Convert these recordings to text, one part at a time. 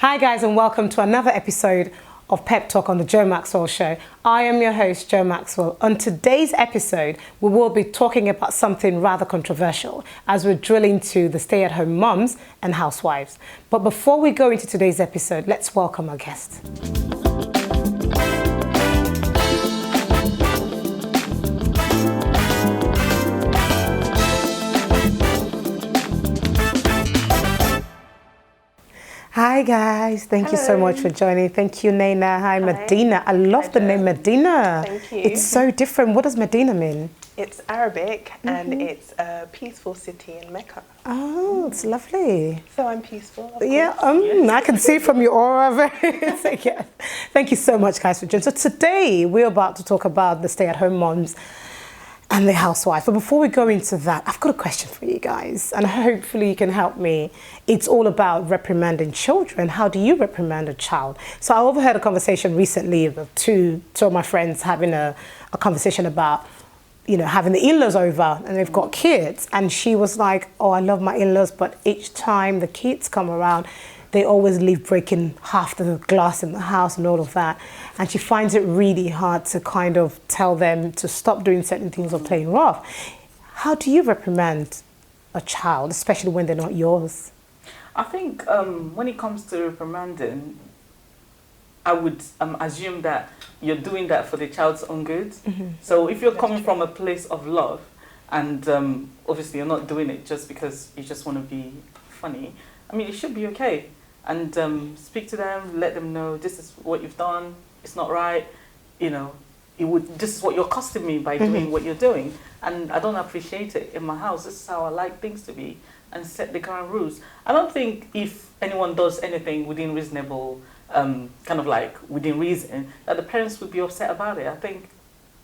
Hi guys, and welcome to another episode of Pep Talk on the Joe Maxwell Show. I am your host, Joe Maxwell. On today's episode, we will be talking about something rather controversial as we're drilling into the stay-at-home mums and housewives. But before we go into today's episode, let's welcome our guest. Hi guys, thank you so much for joining. Thank you, Naina. Hi, Medina. I love the name Medina. Thank you. It's so different. What does Medina mean? It's Arabic and it's a peaceful city in Mecca. Oh, it's lovely. So I'm peaceful. Yeah, I can see from your aura. Yeah. Thank you so much, guys, for joining. So today we're about to talk about the stay-at-home moms and the housewife. But before we go into that, I've got a question for you guys, and hopefully you can help me. It's all about reprimanding children. How do you reprimand a child? So I overheard a conversation recently of two of my friends having a conversation about, you know, having the in-laws over and they've got kids. And she was like, oh, I love my in-laws, but each time the kids come around, they always leave breaking half the glass in the house and all of that. And she finds it really hard to kind of tell them to stop doing certain things or playing rough. How do you reprimand a child, especially when they're not yours? I think when it comes to reprimanding, I would assume that you're doing that for the child's own good. Mm-hmm. So if you're coming from a place of love and obviously you're not doing it just because you just want to be funny, I mean, it should be okay. And speak to them, let them know this is what you've done, it's not right, you know, this is what you're costing me by doing what you're doing. And I don't appreciate it in my house. This is how I like things to be, and set the current rules. I don't think if anyone does anything within reasonable, within reason, that the parents would be upset about it. I think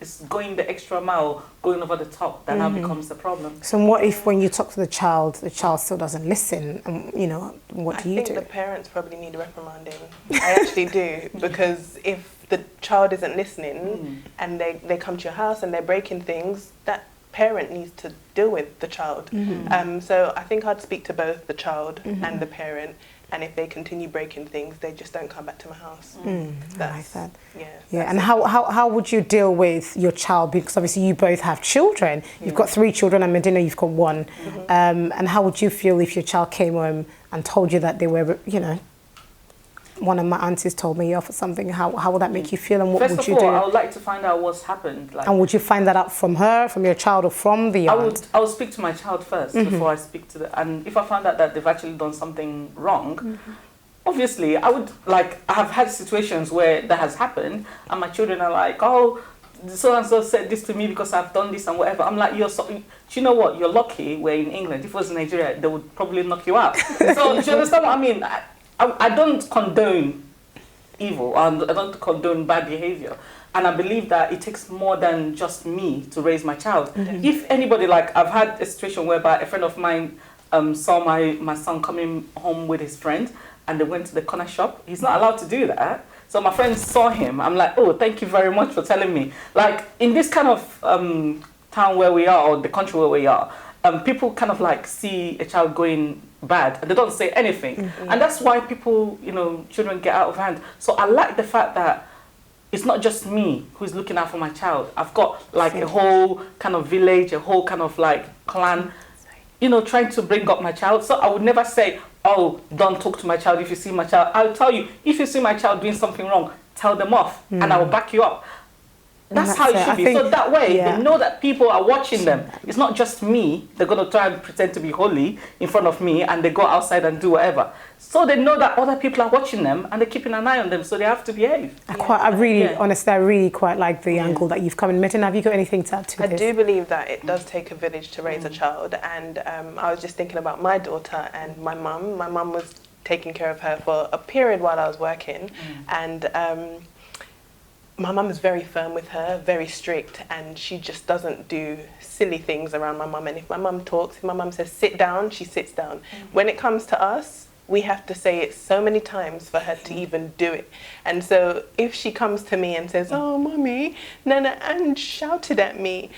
it's going the extra mile, going over the top, that now becomes the problem. So what if when you talk to the child still doesn't listen? And, you know, what do you do? I think the parents probably need reprimanding. I actually do, because if the child isn't listening and they come to your house and they're breaking things, that parent needs to deal with the child. So I think I'd speak to both the child and the parent. And if they continue breaking things, they just don't come back to my house. I like that. Yeah. And how would you deal with your child? Because obviously you both have children. You've got 3 children, and Medina, you've got 1. And how would you feel if your child came home and told you that they were, you know, one of my aunties told me off or something? How would that make you feel, and what would you do? First of all, I would like to find out what's happened. And would you find that out from her, from your child, or from the aunt? I would speak to my child first before I speak to and if I found out that they've actually done something wrong, obviously I have had situations where that has happened, and my children are like, oh, so and so said this to me because I've done this and whatever. I'm like, do you know what? You're lucky we're in England. If it was in Nigeria, they would probably knock you out. So do you understand what I mean? I don't condone evil, and I don't condone bad behavior. And I believe that it takes more than just me to raise my child. If anybody, I've had a situation whereby a friend of mine saw my son coming home with his friend, and they went to the corner shop. He's not allowed to do that. So my friend saw him. I'm like, oh, thank you very much for telling me. Like, in this kind of town where we are, or the country where we are, people kind of see a child going bad and they don't say anything. And that's why people, children get out of hand. So I like the fact that it's not just me who's looking out for my child. I've got a whole kind of village, a whole kind of clan, trying to bring up my child. So I would never say, oh, don't talk to my child if you see my child. I'll tell you, if you see my child doing something wrong, tell them off and I will back you up. That's how it should be. So that way, they know that people are watching them. It's not just me. They're going to try and pretend to be holy in front of me, and they go outside and do whatever. So they know that other people are watching them, and they're keeping an eye on them, so they have to behave. Honestly, I really quite like the angle that you've come in. Metin, have you got anything to add to this? I do believe that it does take a village to raise a child. And I was just thinking about my daughter and my mum. My mum was taking care of her for a period while I was working. And my mum is very firm with her, very strict, and she just doesn't do silly things around my mum. And if my mum talks, if my mum says sit down, she sits down. When it comes to us, we have to say it so many times for her to even do it. And so if she comes to me and says, oh, mummy, Nana Ange shouted at me,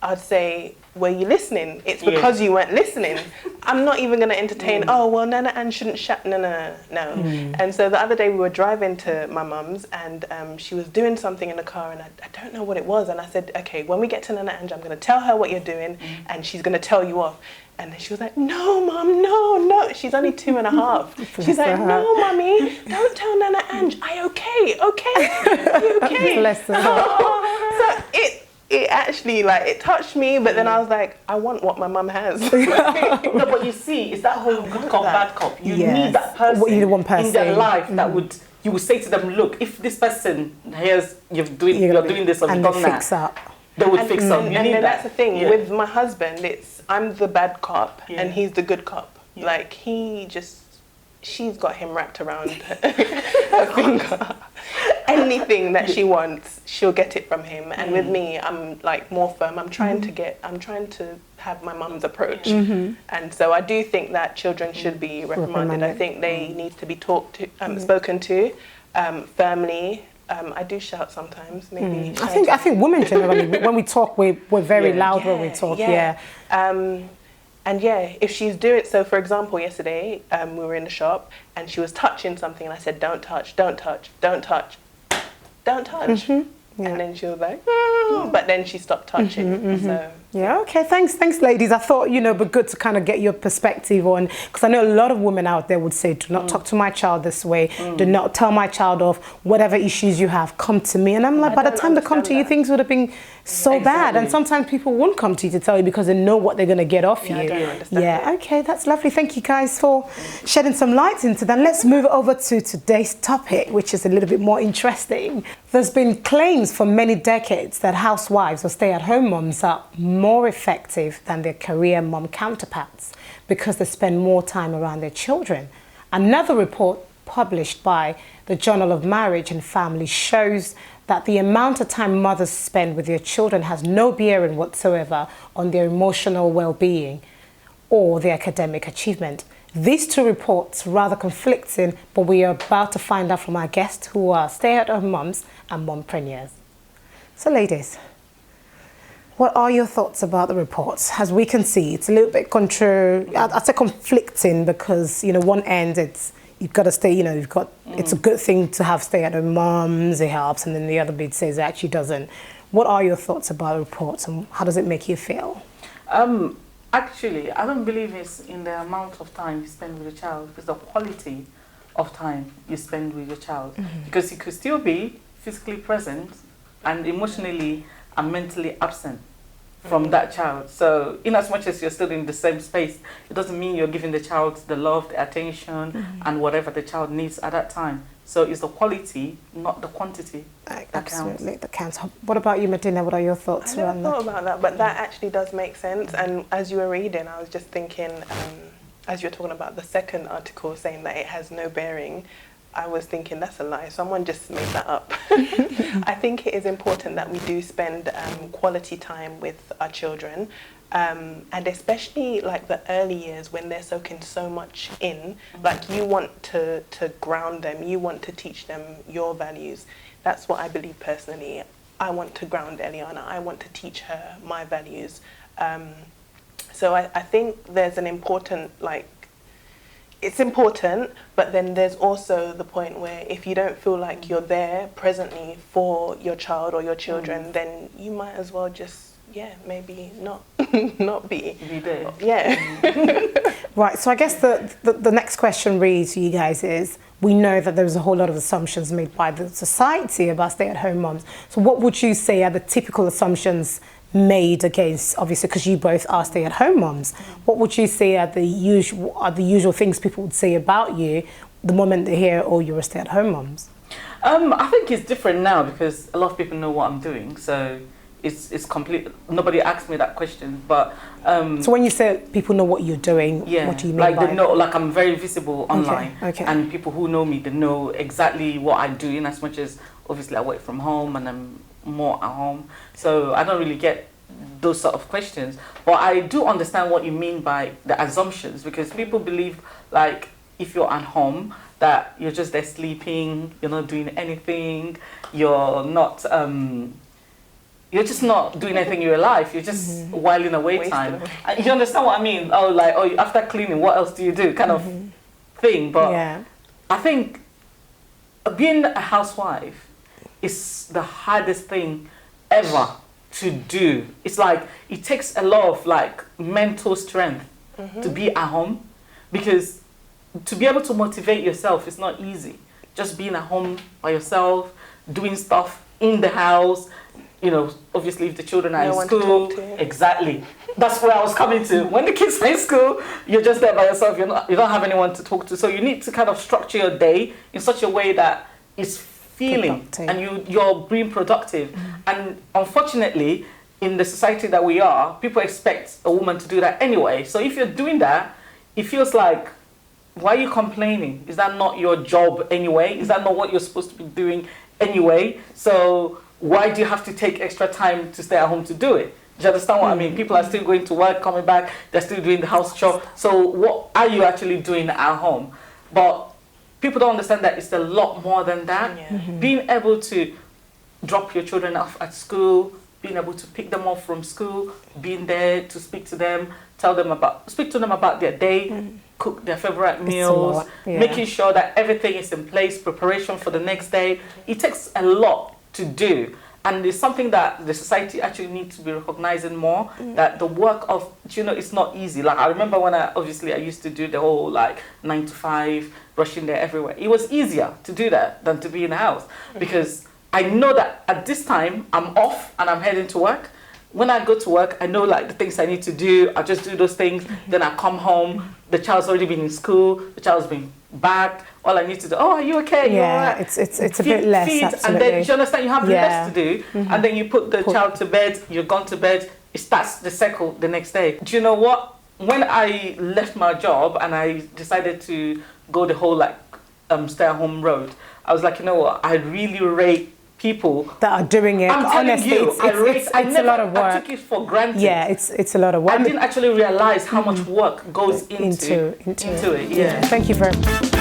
I'd say, were you listening? It's because you weren't listening. I'm not even going to entertain, oh, well, Nana Ann shouldn't shout. No. And so the other day we were driving to my mum's, and she was doing something in the car, and I don't know what it was. And I said, okay, when we get to Nana Ann, I'm going to tell her what you're doing, and she's going to tell you off. And then she was like, no, Mum, no. She's only 2.5. She's like, no, Mummy, don't tell Nana Ange. Okay. Bless her. So it actually, like, it touched me, but then I was like, I want what my mum has. No, but you see, it's that whole good cop, bad cop. You need that person, in their life that you would say to them, look, if this person hears you're doing this or you've done that, they would fix up. And then that's the thing, with my husband, I'm the bad cop and he's the good cop. Like, she's got him wrapped around her finger. Anything that she wants, she'll get it from him. And with me, I'm like more firm. I'm trying to have my mum's approach. And so I do think that children should be reprimanded. I think they need to be spoken to firmly. I do shout sometimes, maybe. I think women generally, when we talk, we're very loud when we talk. And if she's doing so, for example, yesterday we were in the shop and she was touching something, and I said, don't touch. And then she was like, but then she stopped touching. So okay, thanks ladies. I thought, it'd be good to kind of get your perspective on, because I know a lot of women out there would say, do not talk to my child this way, do not tell my child off, whatever issues you have, come to me. And I'm like, by the time they come to you, things would have been so bad. And sometimes people won't come to you to tell you because they know what they're going to get off you. I don't understand okay, that's lovely. Thank you guys for shedding some light into that. Let's move over to today's topic, which is a little bit more interesting. There's been claims for many decades that housewives or stay-at-home moms are more effective than their career mom counterparts because they spend more time around their children. Another report published by the Journal of Marriage and Family shows that the amount of time mothers spend with their children has no bearing whatsoever on their emotional well-being or their academic achievement. These two reports rather conflicting, but we are about to find out from our guests who are stay-at-home moms and mompreneurs. So ladies, what are your thoughts about the reports? As we can see, it's a little bit I'd say conflicting, because, one end you've got to stay, it's a good thing to have stay-at-home moms, it helps, and then the other bit says it actually doesn't. What are your thoughts about the reports, and how does it make you feel? Actually, I don't believe it's in the amount of time you spend with your child, it's the quality of time you spend with your child. Because you could still be physically present and emotionally and mentally absent from that child. So in as much as you're still in the same space, it doesn't mean you're giving the child the love, the attention, and whatever the child needs at that time. So it's the quality, not the quantity, that counts. That counts. What about you, Medina? What are your thoughts around that? I never thought about that, but that actually does make sense. And as you were reading, I was just thinking, as you're talking about the second article saying that it has no bearing, I was thinking that's a lie. Someone just made that up. I think it is important that we do spend quality time with our children, and especially like the early years when they're soaking so much in. Like, you want to ground them, you want to teach them your values. That's what I believe personally. I want to ground Eliana. I want to teach her my values. So I think there's an important, it's important, but then there's also the point where if you don't feel like you're there presently for your child or your children, then you might as well just, maybe not be there. Right, so I guess the next question reads to you guys is, we know that there's a whole lot of assumptions made by the society about stay-at-home moms. So what would you say are the typical assumptions made against, obviously, because you both are stay-at-home moms? What would you say are the usual things people would say about you the moment they hear, oh, you're a stay-at-home moms? I think it's different now because a lot of people know what I'm doing, so it's complete. Nobody asked me that question, but so when you say people know what you're doing, what do you mean by they know, like, I'm very visible online, okay. And people who know me, they know exactly what I do, in as much as obviously I work from home and I'm more at home, so I don't really get those sort of questions. But I do understand what you mean by the assumptions, because people believe, like, if you're at home, that you're just there sleeping, you're not doing anything, you're not you're just not doing anything in your life. You're just whiling away Wasting time. away. And you understand what I mean? Oh, like, oh, after cleaning, what else do you do? Kind of thing. But Yeah. I think being a housewife is the hardest thing ever to do. It's like it takes a lot of like mental strength to be at home, because to be able to motivate yourself is not easy. Just being at home by yourself, doing stuff in the house, you know, obviously if the children are No in one to school. talk to. Exactly. That's where I was coming to. When the kids are in school, you're just there by yourself. You don't have anyone to talk to. So you need to kind of structure your day in such a way that it's feeling Productive. and you're being productive. And unfortunately, in the society that we are, people expect a woman to do that anyway. So if you're doing that, it feels like, why are you complaining? Is that not your job anyway? Is that not what you're supposed to be doing anyway? So why do you have to take extra time to stay at home to do it? Do you understand what I mean? People are still going to work, coming back, they're still doing the house chore. So what are you actually doing at home? But people don't understand that it's a lot more than that. Yeah. Being able to drop your children off at school, being able to pick them up from school, being there to speak to them, speak to them about their day, cook their favorite meals, lot, yeah. making sure that everything is in place, preparation for the next day. It takes a lot to do. And it's something that the society actually needs to be recognizing more, that the work of, you know, it's not easy. Like I remember when I used to do the whole like 9 to 5, rushing there everywhere. It was easier to do that than to be in the house, because I know that at this time I'm off and I'm heading to work. When I go to work, I know like the things I need to do. I just do those things. Then I come home. The child's already been in school. The child's been back. All I need to do. Oh, are you okay? You all Yeah, right? it's a bit less, And absolutely. then you understand you have Yeah. less to do. And then you put the child to bed. You're gone to bed. It starts the cycle the next day. Do you know what? When I left my job and I decided to go the whole like stay-at-home road, I was like, you know what? I really rate people that are doing it. I'm telling Honestly, you, it's a lot of I work. took it for granted. Yeah, it's a lot of work. I didn't actually realize how much work goes into into it. Yeah. Thank you very much.